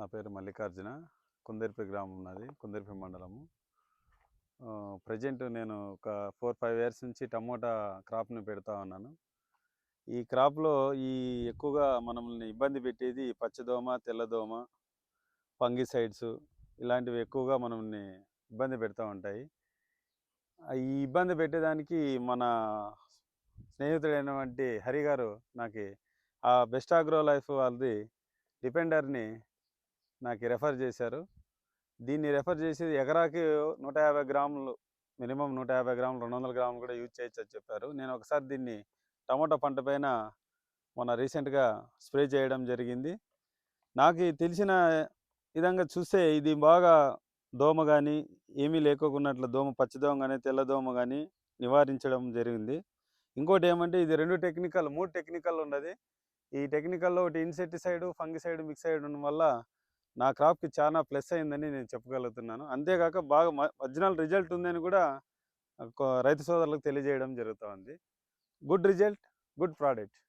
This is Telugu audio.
నా పేరు మల్లికార్జున. కుందేర్పి గ్రామం నాది. కుందేర్పి మండలము. ప్రెజెంట్ నేను ఒక 4, 5 ఇయర్స్ నుంచి టమోటా క్రాప్‌ని పెడతా ఉన్నాను. ఈ క్రాప్‌లో ఎక్కువగా మనల్ని ఇబ్బంది పెట్టేది పచ్చదోమ, తెల్లదోమ, ఫంగిసైడ్స్ ఇలాంటివి ఎక్కువగా మనల్ని ఇబ్బంది పెడతా ఉంటాయి. ఈ ఇబ్బంది పెట్టేదానికి మన స్నేహితుడైనటువంటి హరి గారు నాకు బెస్ట్ అగ్రో లైఫ్ వాళ్ళది డిపెండర్‌ని నాకు రెఫర్ చేశారు. దీన్ని రెఫర్ చేసి ఎకరాకి 150 గ్రాములు, మినిమం 150 గ్రాములు, 200 గ్రాములు కూడా యూజ్ చేయొచ్చని చెప్పారు. నేను ఒకసారి దీన్ని టమాటా పంట పైన మొన్న రీసెంట్గా స్ప్రే చేయడం జరిగింది. నాకు తెలిసిన విధంగా చూస్తే ఇది బాగా దోమ కానీ ఏమీ లేకోకున్నట్లు పచ్చదోమ కానీ తెల్లదోమ కానీ నివారించడం జరిగింది. ఇంకోటి ఏమంటే ఇది 3 టెక్నికల్ ఉన్నది. ఈ టెక్నికల్లో ఒకటి ఇన్సెక్టిసైడ్, ఫంగిసైడ్ మిక్స్ అయ్యడం వల్ల నా క్రాప్‌కి చాలా ప్లస్ అయిందని నేను చెప్పగలుగుతున్నాను. అంతేగాక బాగా ఒరిజినల్ రిజల్ట్ ఉందని కూడా రైతు సోదరులకు తెలియజేయడం జరుగుతూ ఉంది. Good result, good product.